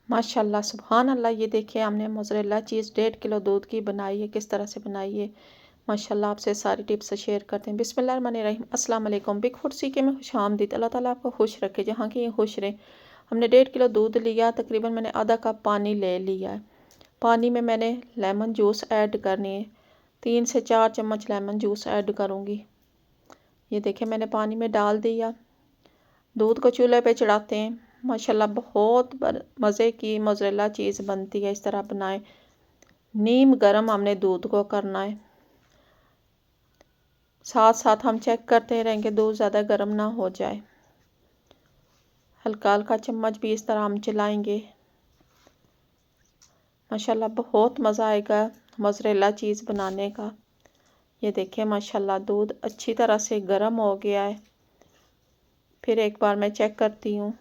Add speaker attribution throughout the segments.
Speaker 1: माशाल्लाह सुभान अल्लाह। ये देखिए हमने मोज़रेला चीज़ 1.5 किलो दूध की बनाई है। किस तरह से बनाई है माशाल्लाह, आपसे सारी टिप्स शेयर करते हैं। बिस्मिल्लाहिर्रहमानिर्रहीम, अस्सलाम वालेकुम। बिग फूड सीखे में खुशामदीद। अल्लाह ताला आपको खुश रखे, जहाँ की खुश रहे। हमने 1.5 किलो दूध लिया, तकरीबन मैंने आधा कप पानी ले लिया है। पानी में मैंने लेमन जूस ऐड करनी है। 3 से 4 चम्मच लेमन जूस ऐड करूँगी। ये देखिए मैंने पानी में डाल दिया। दूध को चूल्हे पे चढ़ाते हैं। माशाल्लाह बहुत मज़े की मोज़रेला चीज़ बनती है। इस तरह बनाएं। नीम गरम हमने दूध को करना है। साथ साथ हम चेक करते रहेंगे दूध ज़्यादा गर्म ना हो जाए। हल्का हल्का चम्मच भी इस तरह हम चलाएंगे। माशाल्लाह बहुत मज़ा आएगा मोज़रेला चीज़ बनाने का। ये देखिए माशाल्लाह दूध अच्छी तरह से गर्म हो गया है। फिर एक बार मैं चेक करती हूँ।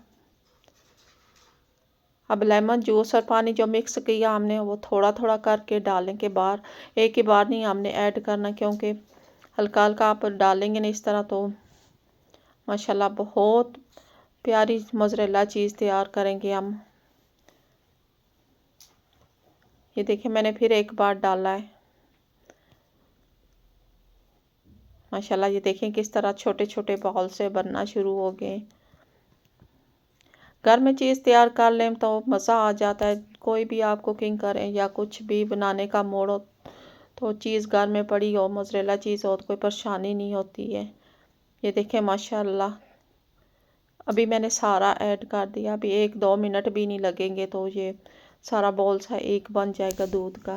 Speaker 1: अब लेमन जूस और पानी जो मिक्स किया हमने, वो थोड़ा थोड़ा करके डालें के बार, एक ही बार नहीं हमने ऐड करना, क्योंकि हल्का हल्का आप डालेंगे नहीं इस तरह तो माशाल्लाह बहुत प्यारी मोज़रेला चीज़ तैयार करेंगे हम। ये देखिए मैंने फिर एक बार डाला है। माशाल्लाह ये देखें किस तरह छोटे छोटे बॉल से बनना शुरू हो गए। घर में चीज़ तैयार कर लें तो मज़ा आ जाता है। कोई भी आप कुकिंग करें या कुछ भी बनाने का मूड हो तो चीज़ घर में पड़ी हो, मोज़रेला चीज़ हो, तो कोई परेशानी नहीं होती है। ये देखें माशाल्लाह अभी मैंने सारा ऐड कर दिया। अभी 1-2 मिनट भी नहीं लगेंगे तो ये सारा बॉल सा एक बन जाएगा दूध का।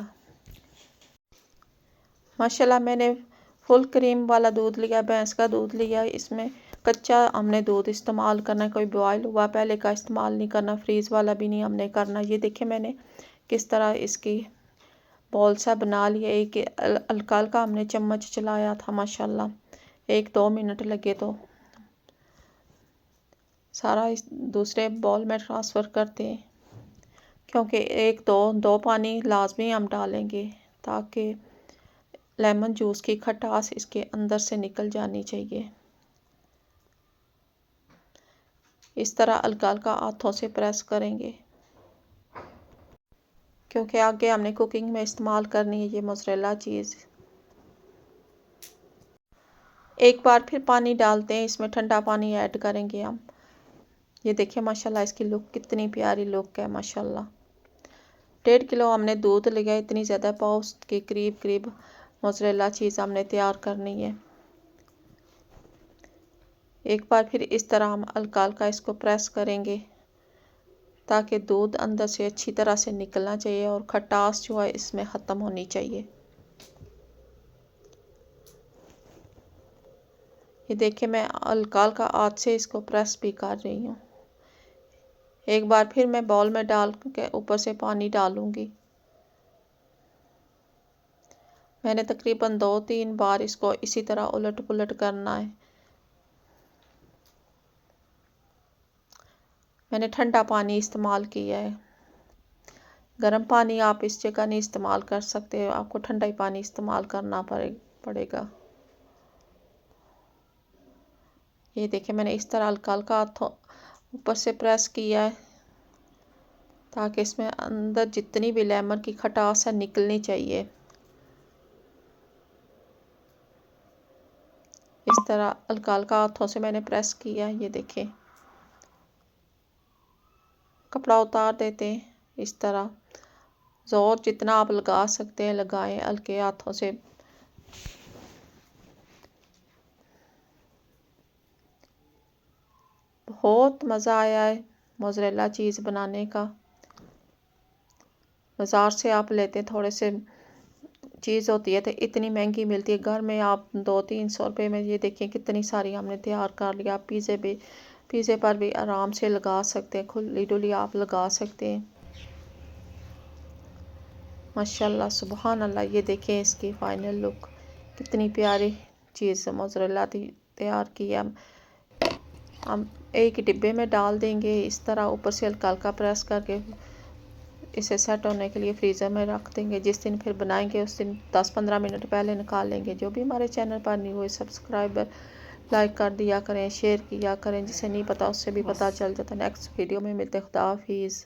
Speaker 1: माशाल्लाह मैंने फुल क्रीम वाला दूध लिया, भैंस का दूध लिया। इसमें कच्चा हमने दूध इस्तेमाल करना है, कोई बॉयल हुआ पहले का इस्तेमाल नहीं करना, फ्रीज़ वाला भी नहीं हमने करना। ये देखिए मैंने किस तरह इसकी बॉल सा बना लिया। एक हल्का हल्का हमने चम्मच चलाया था। माशाल्लाह 1-2 मिनट लगे तो सारा इस दूसरे बॉल में ट्रांसफ़र करते हैं, क्योंकि एक दो पानी लाजमी हम डालेंगे ताकि लेमन जूस की खटास इसके अंदर से निकल जानी चाहिए। इस तरह हल्का हल्का हाथों से प्रेस करेंगे, क्योंकि आगे हमने कुकिंग में इस्तेमाल करनी है ये मोज़रेला चीज़। एक बार फिर पानी डालते हैं, इसमें ठंडा पानी ऐड करेंगे हम। ये देखिए माशाल्लाह इसकी लुक कितनी प्यारी लुक है माशाल्लाह। 1.5 किलो हमने दूध लिया, इतनी ज़्यादा पाव के करीब करीब मोज़रेला चीज़ हमने तैयार करनी है। एक बार फिर इस तरह हम हल्का हल्का इसको प्रेस करेंगे ताकि दूध अंदर से अच्छी तरह से निकलना चाहिए और खटास जो है इसमें ख़त्म होनी चाहिए। ये देखिए मैं हल्का हल्का हाथ से इसको प्रेस भी कर रही हूँ। एक बार फिर मैं बाउल में डाल के ऊपर से पानी डालूंगी। मैंने तकरीबन 2-3 बार इसको इसी तरह उलट पुलट करना है। मैंने ठंडा पानी इस्तेमाल किया है। गर्म पानी आप इस जगह नहीं इस्तेमाल कर सकते, आपको ठंडा ही पानी इस्तेमाल करना पड़ेगा। ये देखिए मैंने इस तरह हल्का हल्का हाथों ऊपर से प्रेस किया है ताकि इसमें अंदर जितनी भी लेमन की खटास है निकलनी चाहिए। इस तरह हल्का हल्का हाथों से मैंने प्रेस किया। ये देखिए कपड़ा उतार देते हैं। इस तरह ज़ोर जितना आप लगा सकते हैं लगाएं हल्के हाथों से। बहुत मज़ा आया है मोज़रेला चीज़ बनाने का। बाज़ार से आप लेते थोड़े से चीज़ होती है तो इतनी महंगी मिलती है, घर में आप 200-300 रुपये में ये देखिए कितनी सारी हमने तैयार कर लिया। आप पिज़्ज़े पर भी आराम से लगा सकते हैं, खुली डुली आप लगा सकते हैं। माशाल्लाह सुभान अल्लाह। ये देखें इसकी फ़ाइनल लुक कितनी प्यारी चीज़ मोज़रेला तैयार की है। हम एक डिब्बे में डाल देंगे। इस तरह ऊपर से हल्का हल्का प्रेस करके इसे सेट होने के लिए फ्रीज़र में रख देंगे। जिस दिन फिर बनाएंगे उस दिन 10-15 मिनट पहले निकाल लेंगे। जो भी हमारे चैनल पर न्यू है सब्सक्राइबर लाइक कर दिया करें, शेयर किया करें, जिसे नहीं पता उससे भी पता चल जाता। नेक्स्ट वीडियो में मिलते, खुदा हाफिज़।